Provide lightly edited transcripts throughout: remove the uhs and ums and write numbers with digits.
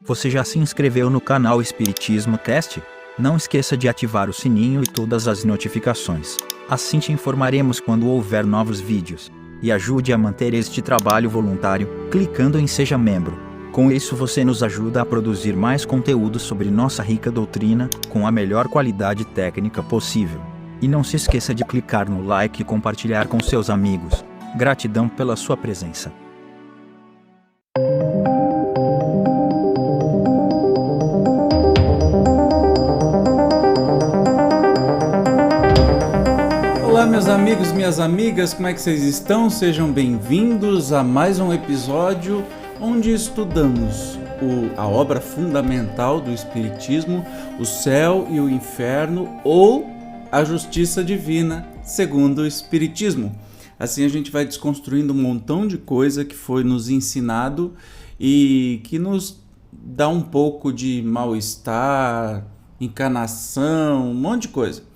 Você já se inscreveu no canal Espiritismo Cast? Não esqueça de ativar o sininho e todas as notificações. Assim te informaremos quando houver novos vídeos. E ajude a manter este trabalho voluntário, clicando em Seja Membro. Com isso você nos ajuda a produzir mais conteúdo sobre nossa rica doutrina, com a melhor qualidade técnica possível. E não se esqueça de clicar no like e compartilhar com seus amigos. Gratidão pela sua presença. Olá meus amigos, minhas amigas, como é que vocês estão? Sejam bem-vindos a mais um episódio onde estudamos a obra fundamental do Espiritismo, o céu e o inferno, ou a justiça divina segundo o Espiritismo. Assim a gente vai desconstruindo um montão de coisa que foi nos ensinado e que nos dá um pouco de mal-estar, encanação, um monte de coisa.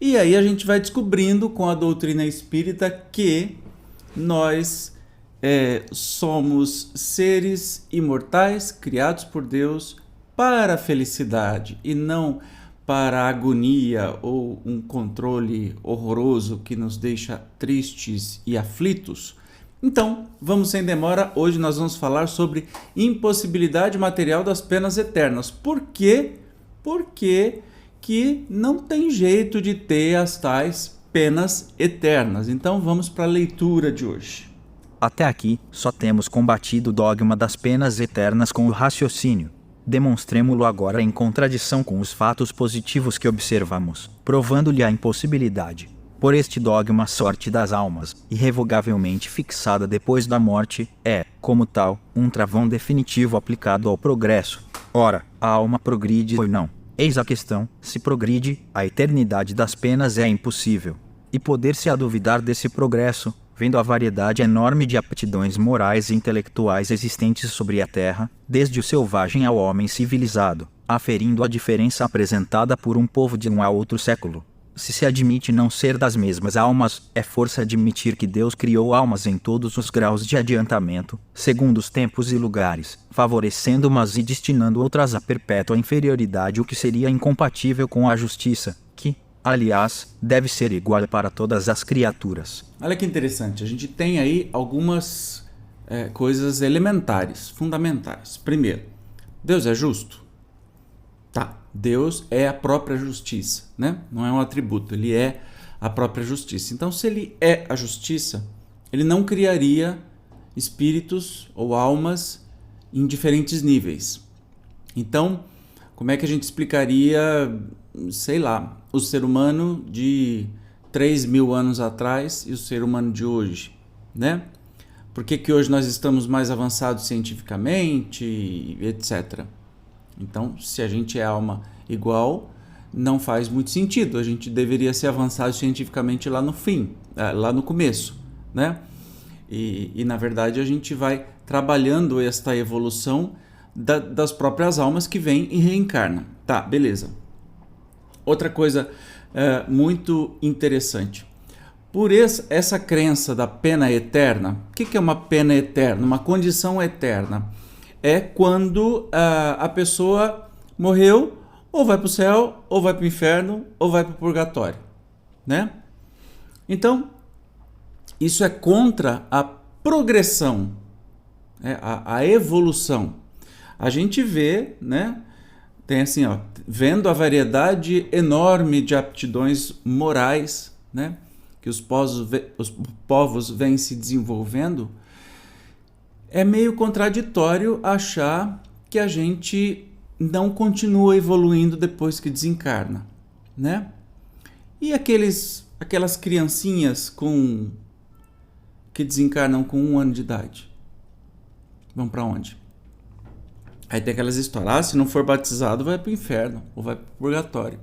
E aí a gente vai descobrindo com a doutrina espírita que nós somos seres imortais, criados por Deus para a felicidade e não para a agonia ou um controle horroroso que nos deixa tristes e aflitos. Então, vamos sem demora, hoje nós vamos falar sobre impossibilidade material das penas eternas. Por quê? Porque que não tem jeito de ter as tais penas eternas. Então vamos para a leitura de hoje. Até aqui, só temos combatido o dogma das penas eternas com o raciocínio. Demonstremo-lo agora em contradição com os fatos positivos que observamos, provando-lhe a impossibilidade. Por este dogma, a sorte das almas, irrevogavelmente fixada depois da morte, é, como tal, um travão definitivo aplicado ao progresso. Ora, a alma progride ou não? Eis a questão: se progride, a eternidade das penas é impossível. E poder-se a duvidar desse progresso, vendo a variedade enorme de aptidões morais e intelectuais existentes sobre a terra, desde o selvagem ao homem civilizado, aferindo a diferença apresentada por um povo de um a outro século. Se admite não ser das mesmas almas, é força admitir que Deus criou almas em todos os graus de adiantamento, segundo os tempos e lugares, favorecendo umas e destinando outras à perpétua inferioridade, o que seria incompatível com a justiça, que, aliás, deve ser igual para todas as criaturas. Olha que interessante, a gente tem aí algumas coisas elementares, fundamentais. Primeiro, Deus é justo? Tá, Deus é a própria justiça, né? Não é um atributo, ele é a própria justiça. Então, se ele é a justiça, ele não criaria espíritos ou almas em diferentes níveis. Então, como é que a gente explicaria, sei lá, o ser humano de 3.000 anos atrás e o ser humano de hoje, né? Por que hoje nós estamos mais avançados cientificamente, etc. Então, se a gente é alma igual, não faz muito sentido. A gente deveria ser avançado cientificamente lá no fim, lá no começo, né? E na verdade, a gente vai trabalhando esta evolução das próprias almas que vêm e reencarnam. Tá, beleza. Outra coisa muito interessante. Por essa crença da pena eterna, o que é uma pena eterna? Uma condição eterna. É quando a pessoa morreu, ou vai para o céu, ou vai para o inferno, ou vai para o purgatório, né? Então, isso é contra a progressão, a evolução. A gente vê, né? Tem assim, ó, vendo a variedade enorme de aptidões morais, né? Que os povos vêm se desenvolvendo. É meio contraditório achar que a gente não continua evoluindo depois que desencarna, né? E aquelas criancinhas que desencarnam com 1 ano de idade? Vão para onde? Aí tem aquelas histórias, se não for batizado vai para o inferno ou vai para o purgatório.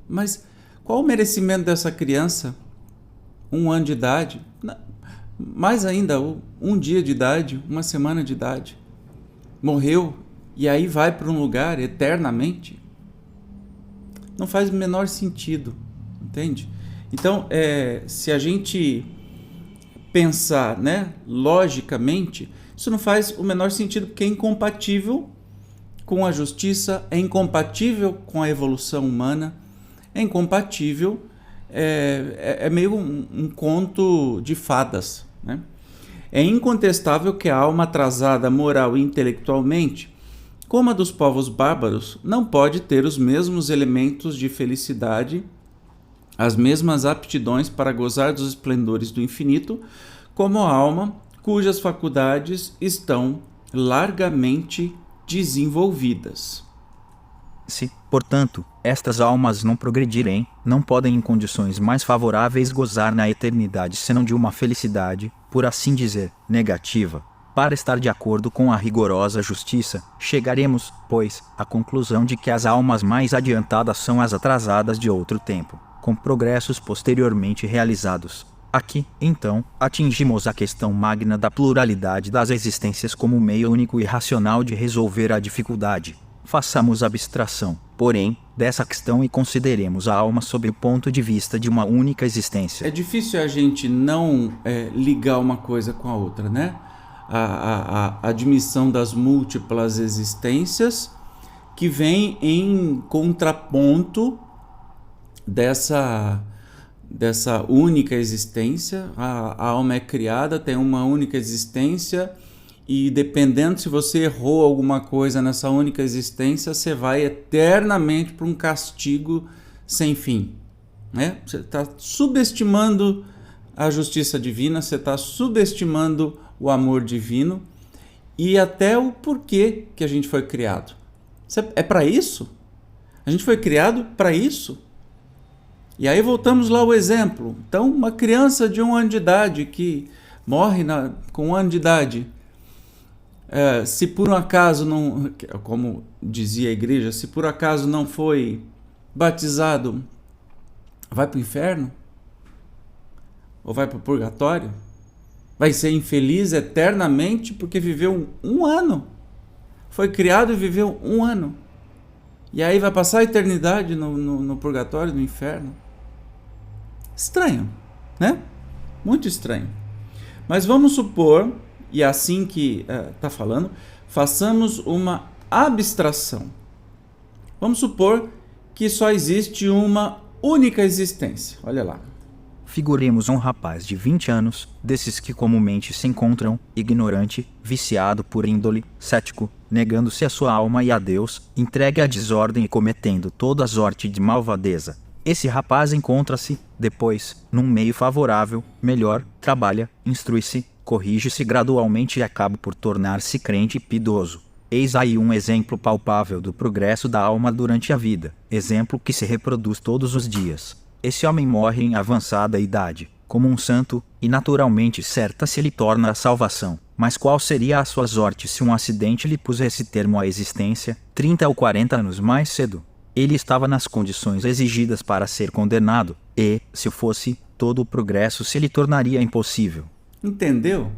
Mas qual o merecimento dessa criança? 1 ano de idade? Mais ainda, 1 dia de idade, 1 semana de idade, morreu e aí vai para um lugar eternamente? Não faz o menor sentido, entende? Então, se a gente pensar, né, logicamente, isso não faz o menor sentido, porque é incompatível com a justiça, é incompatível com a evolução humana, é incompatível, é meio um conto de fadas, né? É incontestável que a alma atrasada moral e intelectualmente, como a dos povos bárbaros, não pode ter os mesmos elementos de felicidade, as mesmas aptidões para gozar dos esplendores do infinito, como a alma cujas faculdades estão largamente desenvolvidas. Se, portanto, estas almas não progredirem, não podem em condições mais favoráveis gozar na eternidade senão de uma felicidade, por assim dizer, negativa. Para estar de acordo com a rigorosa justiça, chegaremos, pois, à conclusão de que as almas mais adiantadas são as atrasadas de outro tempo, com progressos posteriormente realizados. Aqui, então, atingimos a questão magna da pluralidade das existências como meio único e racional de resolver a dificuldade. Façamos abstração, porém, dessa questão e consideremos a alma sob o ponto de vista de uma única existência. É difícil a gente não ligar uma coisa com a outra, né? A admissão das múltiplas existências que vem em contraponto dessa única existência. A alma é criada, tem uma única existência, e dependendo se você errou alguma coisa nessa única existência, você vai eternamente para um castigo sem fim, né? Você está subestimando a justiça divina, você está subestimando o amor divino e até o porquê que a gente foi criado. É para isso? A gente foi criado para isso? E aí voltamos lá ao exemplo. Então, uma criança de 1 ano de idade que morre com 1 ano de idade, se por um acaso não, como dizia a igreja, se por acaso não foi batizado, vai para o inferno? Ou vai para o purgatório? Vai ser infeliz eternamente porque viveu 1 ano. Foi criado e viveu 1 ano. E aí vai passar a eternidade no purgatório, no inferno. Estranho, né? Muito estranho. Mas vamos supor, e é assim que está falando, façamos uma abstração. Vamos supor que só existe uma única existência. Olha lá. Figuremos um rapaz de 20 anos, desses que comumente se encontram, ignorante, viciado por índole, cético, negando-se a sua alma e a Deus, entregue à desordem e cometendo toda a sorte de malvadeza. Esse rapaz encontra-se, depois, num meio favorável, melhor, trabalha, instrui-se, corrige-se gradualmente e acaba por tornar-se crente e piedoso. Eis aí um exemplo palpável do progresso da alma durante a vida, exemplo que se reproduz todos os dias. Esse homem morre em avançada idade, como um santo, e naturalmente certa se lhe torna a salvação. Mas qual seria a sua sorte se um acidente lhe pusesse termo à existência, 30 ou 40 anos mais cedo? Ele estava nas condições exigidas para ser condenado, e, se fosse, todo o progresso se lhe tornaria impossível. Entendeu?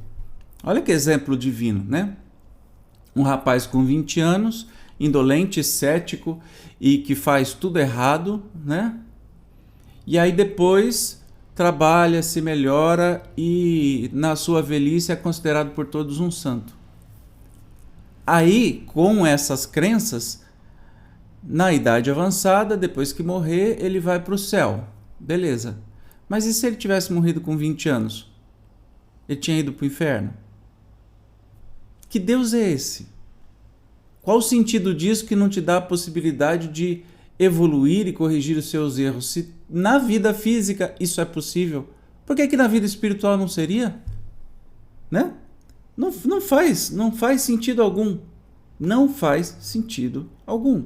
Olha que exemplo divino, né? Um rapaz com 20 anos, indolente, cético e que faz tudo errado, né? E aí depois trabalha, se melhora e na sua velhice é considerado por todos um santo. Aí, com essas crenças, na idade avançada, depois que morrer, ele vai para o céu. Beleza. Mas e se ele tivesse morrido com 20 anos? Ele tinha ido para o inferno? Que Deus é esse? Qual o sentido disso que não te dá a possibilidade de evoluir e corrigir os seus erros? Se na vida física isso é possível, por que na vida espiritual não seria? Né? Não faz sentido algum. Não faz sentido algum.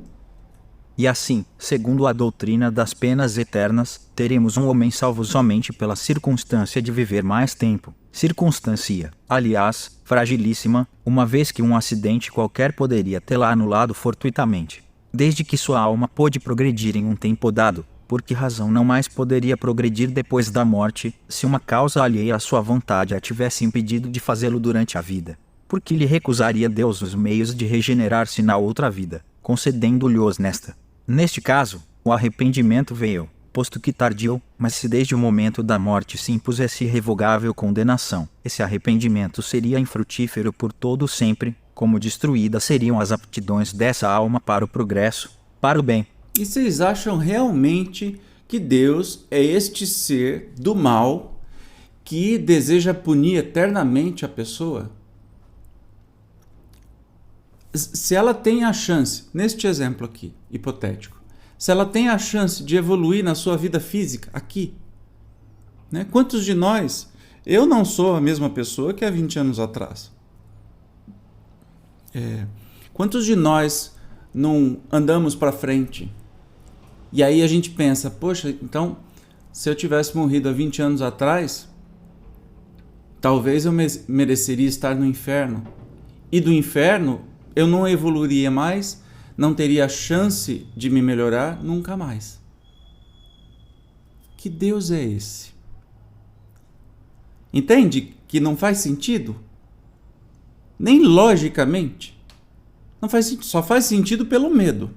E assim, segundo a doutrina das penas eternas, teremos um homem salvo somente pela circunstância de viver mais tempo. Circunstância, aliás, fragilíssima, uma vez que um acidente qualquer poderia tê-la anulado fortuitamente. Desde que sua alma pôde progredir em um tempo dado, por que razão não mais poderia progredir depois da morte, se uma causa alheia à sua vontade a tivesse impedido de fazê-lo durante a vida? Por que lhe recusaria Deus os meios de regenerar-se na outra vida, concedendo-lhe-os nesta? Neste caso, o arrependimento veio, posto que tardio, mas se desde o momento da morte se impusesse irrevogável condenação, esse arrependimento seria infrutífero por todo sempre, como destruídas seriam as aptidões dessa alma para o progresso, para o bem. E vocês acham realmente que Deus é este ser do mal que deseja punir eternamente a pessoa? Se ela tem a chance, neste exemplo aqui, hipotético, se ela tem a chance de evoluir na sua vida física, aqui, né? Quantos de nós, eu não sou a mesma pessoa que há 20 anos atrás. Quantos de nós não andamos para frente? E aí a gente pensa, poxa, então, se eu tivesse morrido há 20 anos atrás, talvez eu mereceria estar no inferno. E do inferno, eu não evoluiria mais, não teria a chance de me melhorar nunca mais. Que Deus é esse? Entende que não faz sentido? Nem logicamente. Não faz sentido, só faz sentido pelo medo.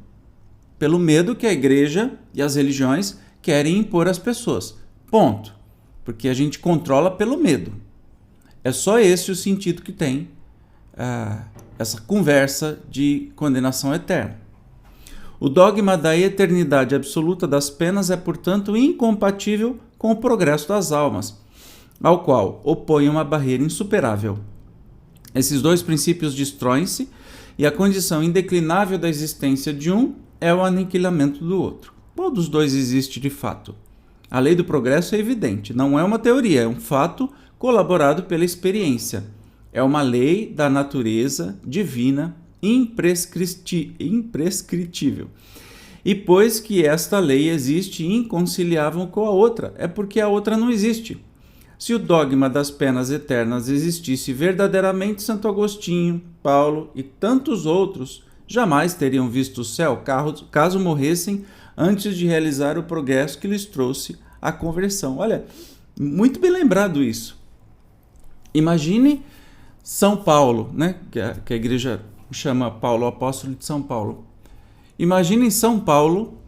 Pelo medo que a igreja e as religiões querem impor às pessoas. Ponto. Porque a gente controla pelo medo. É só esse o sentido que tem essa conversa de condenação eterna. O dogma da eternidade absoluta das penas é, portanto, incompatível com o progresso das almas, ao qual opõe uma barreira insuperável. Esses dois princípios destroem-se e a condição indeclinável da existência de um é o aniquilamento do outro. Qual dos dois existe de fato? A lei do progresso é evidente, não é uma teoria, é um fato colaborado pela experiência. É uma lei da natureza divina imprescritível. E pois que esta lei existe inconciliável com a outra, é porque a outra não existe. Se o dogma das penas eternas existisse verdadeiramente, Santo Agostinho, Paulo e tantos outros jamais teriam visto o céu caso morressem antes de realizar o progresso que lhes trouxe a conversão. Olha, muito bem lembrado isso. Imagine São Paulo, né? que a igreja chama Paulo, o apóstolo de São Paulo. Imagine São Paulo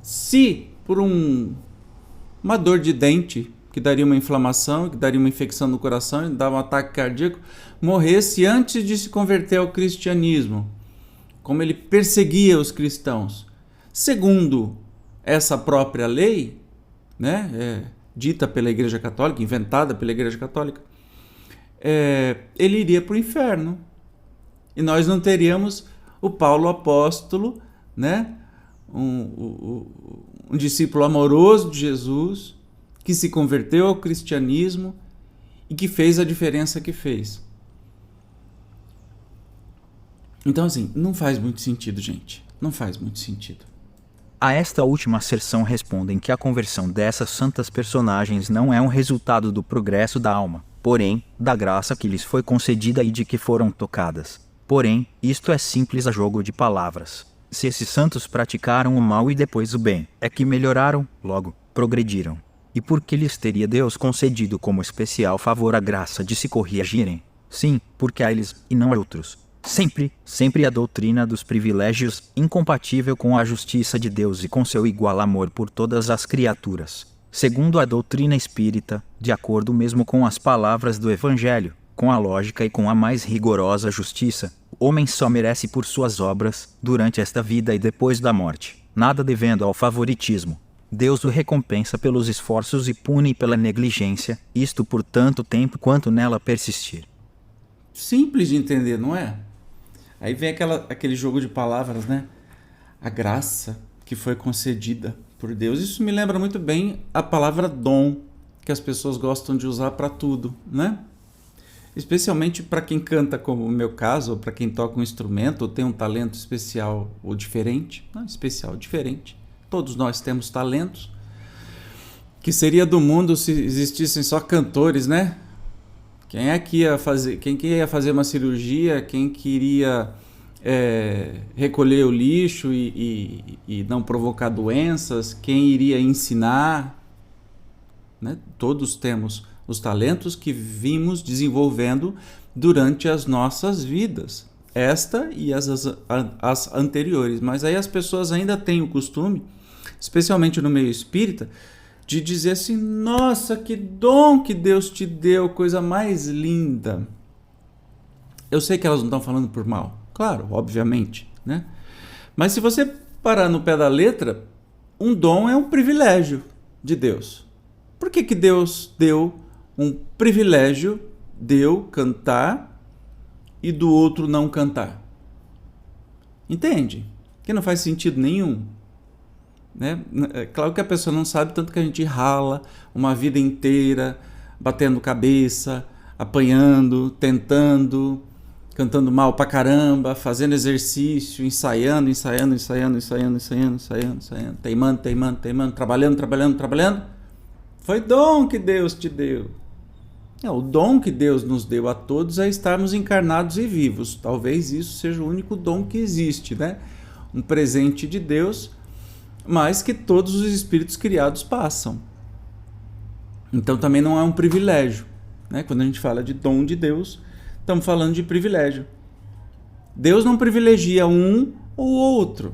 se por uma dor de dente, que daria uma inflamação, que daria uma infecção no coração, e dava um ataque cardíaco, morresse antes de se converter ao cristianismo, como ele perseguia os cristãos. Segundo essa própria lei, né, dita pela Igreja Católica, inventada pela Igreja Católica, ele iria para o inferno. E nós não teríamos o Paulo apóstolo, né, um discípulo amoroso de Jesus, que se converteu ao cristianismo e que fez a diferença que fez. Então, assim, não faz muito sentido, gente. Não faz muito sentido. A esta última asserção respondem que a conversão dessas santas personagens não é um resultado do progresso da alma, porém, da graça que lhes foi concedida e de que foram tocadas. Porém, isto é simples a jogo de palavras. Se esses santos praticaram o mal e depois o bem, é que melhoraram, logo, progrediram. E por que lhes teria Deus concedido como especial favor a graça de se corrigirem? Sim, porque a eles, e não a outros. Sempre a doutrina dos privilégios, incompatível com a justiça de Deus e com seu igual amor por todas as criaturas. Segundo a doutrina espírita, de acordo mesmo com as palavras do Evangelho, com a lógica e com a mais rigorosa justiça, o homem só merece por suas obras, durante esta vida e depois da morte, nada devendo ao favoritismo. Deus o recompensa pelos esforços e pune pela negligência, isto por tanto tempo quanto nela persistir. Simples de entender, não é? Aí vem aquele jogo de palavras, né? A graça que foi concedida por Deus. Isso me lembra muito bem a palavra dom, que as pessoas gostam de usar para tudo, né? Especialmente para quem canta, como o meu caso, ou para quem toca um instrumento, ou tem um talento especial ou diferente. Não, especial, diferente. Todos nós temos talentos. Que seria do mundo se existissem só cantores, né? Quem que ia fazer uma cirurgia, quem queria recolher o lixo e não provocar doenças, quem iria ensinar, né? Todos temos os talentos que vimos desenvolvendo durante as nossas vidas, esta e as anteriores. Mas aí as pessoas ainda têm o costume, especialmente no meio espírita, de dizer assim: nossa, que dom que Deus te deu, coisa mais linda. Eu sei que elas não estão falando por mal, claro, obviamente, né? Mas se você parar no pé da letra, um dom é um privilégio de Deus. Por que Deus deu um privilégio de eu cantar e do outro não cantar? Entende? Que não faz sentido nenhum. Né? É claro que a pessoa não sabe, tanto que a gente rala uma vida inteira, batendo cabeça, apanhando, tentando, cantando mal pra caramba, fazendo exercício, ensaiando, teimando, trabalhando. Foi dom que Deus te deu. O dom que Deus nos deu a todos é estarmos encarnados e vivos. Talvez isso seja o único dom que existe, né? Um presente de Deus, mas que todos os espíritos criados passam. Então também não é um privilégio, né? Quando a gente fala de dom de Deus, estamos falando de privilégio. Deus não privilegia um ou outro.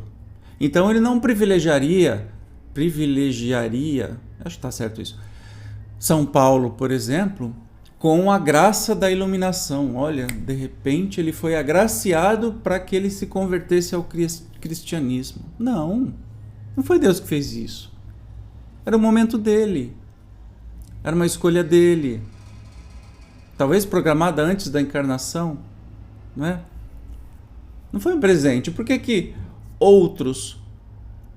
Então ele não privilegiaria, acho que está certo isso, São Paulo, por exemplo, com a graça da iluminação. Olha, de repente ele foi agraciado para que ele se convertesse ao cristianismo. Não foi Deus que fez isso. Era o momento dele. Era uma escolha dele. Talvez programada antes da encarnação, não é? Não foi um presente. Por que outros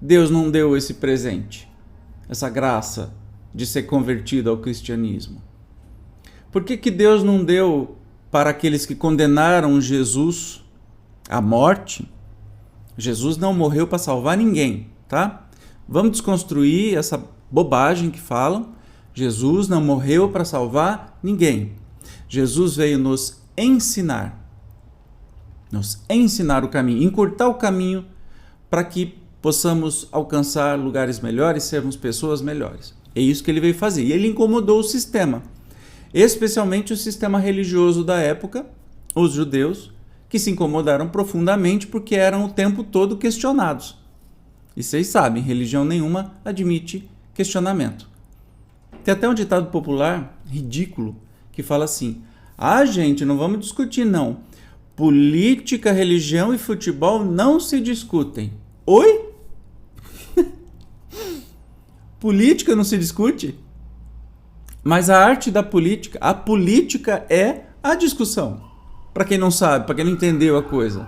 Deus não deu esse presente? Essa graça de ser convertido ao cristianismo? Por que Deus não deu para aqueles que condenaram Jesus à morte? Jesus não morreu para salvar ninguém, tá? Vamos desconstruir essa bobagem que falam. Jesus não morreu para salvar ninguém. Jesus veio nos ensinar o caminho, encurtar o caminho para que possamos alcançar lugares melhores, sermos pessoas melhores. É isso que ele veio fazer. E ele incomodou o sistema, especialmente o sistema religioso da época, os judeus, que se incomodaram profundamente porque eram o tempo todo questionados. E vocês sabem, religião nenhuma admite questionamento. Tem até um ditado popular ridículo que fala assim: gente, não vamos discutir não. Política, religião e futebol não se discutem. Oi? Política não se discute? Mas a arte da política, a política é a discussão. Para quem não sabe, para quem não entendeu a coisa.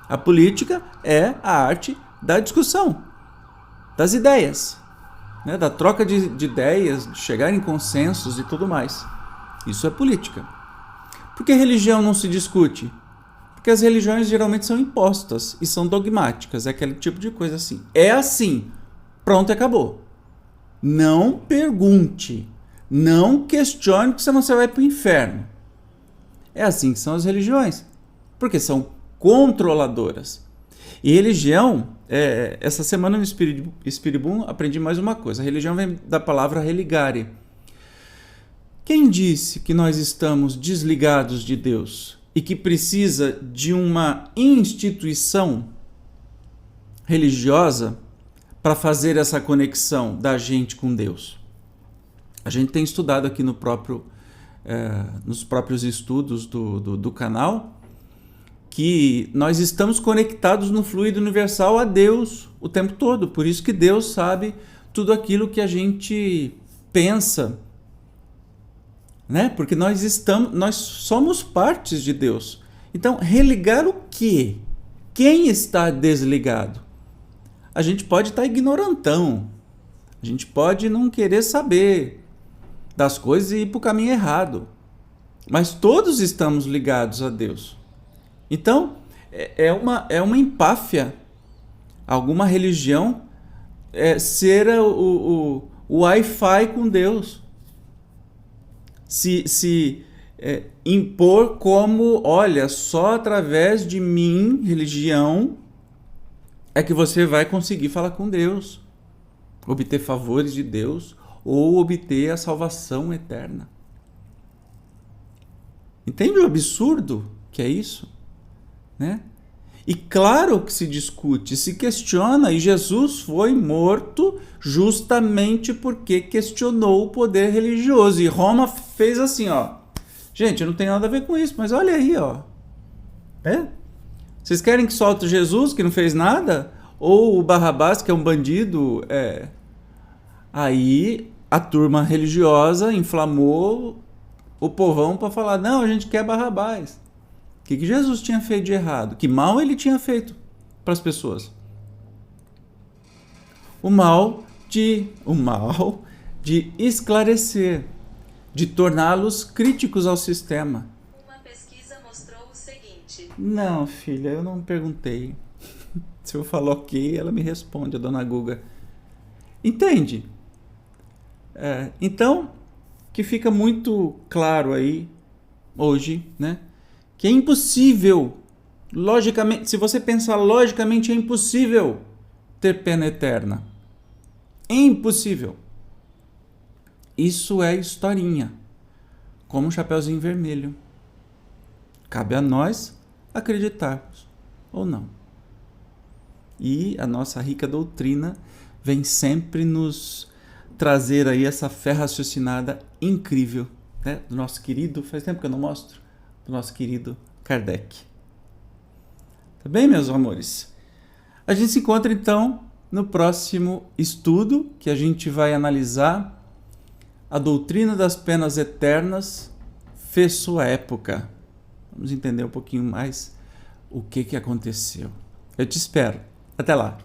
A política é a arte da discussão, das ideias, né? Da troca de ideias, de chegar em consensos e tudo mais. Isso é política. Por que religião não se discute? Porque as religiões geralmente são impostas e são dogmáticas. É aquele tipo de coisa assim. É assim. Pronto, acabou. Não pergunte. Não questione, porque senão você vai para o inferno. É assim que são as religiões. Porque são controladoras. E religião, essa semana no Espiriboom aprendi mais uma coisa. A religião vem da palavra religare. Quem disse que nós estamos desligados de Deus e que precisa de uma instituição religiosa para fazer essa conexão da gente com Deus? A gente tem estudado aqui nos próprios estudos do canal que nós estamos conectados no fluido universal a Deus o tempo todo. Por isso que Deus sabe tudo aquilo que a gente pensa, né? Porque nós somos partes de Deus. Então, religar o quê? Quem está desligado? A gente pode estar ignorantão. A gente pode não querer saber das coisas e ir para o caminho errado. Mas todos estamos ligados a Deus. Então, é uma empáfia alguma religião ser o Wi-Fi com Deus. Se impor como, olha, só através de mim, religião, é que você vai conseguir falar com Deus, obter favores de Deus ou obter a salvação eterna. Entende o absurdo que é isso? Né? E claro que se discute, se questiona, e Jesus foi morto justamente porque questionou o poder religioso. E Roma fez assim, ó. Gente, não tem nada a ver com isso, mas olha aí, ó. É? Vocês querem que solte Jesus, que não fez nada? Ou o Barrabás, que é um bandido? Aí a turma religiosa inflamou o povão para falar, não, a gente quer Barrabás. O que Jesus tinha feito de errado? Que mal ele tinha feito para as pessoas? O mal de esclarecer, de torná-los críticos ao sistema. Uma pesquisa mostrou o seguinte. Não, filha, eu não perguntei. Se eu falar ok, ela me responde, a dona Guga. Entende? Então, que fica muito claro aí, hoje, né? Que é impossível, logicamente, se você pensar logicamente, é impossível ter pena eterna. É impossível. Isso é historinha, como o Chapeuzinho Vermelho. Cabe a nós acreditarmos ou não. E a nossa rica doutrina vem sempre nos trazer aí essa fé raciocinada incrível, né? Do nosso querido, faz tempo que eu não mostro, do nosso querido Kardec. Tá bem, meus amores? A gente se encontra então no próximo estudo, que a gente vai analisar a doutrina das penas eternas fez sua época. Vamos entender um pouquinho mais o que aconteceu. Eu te espero. Até lá!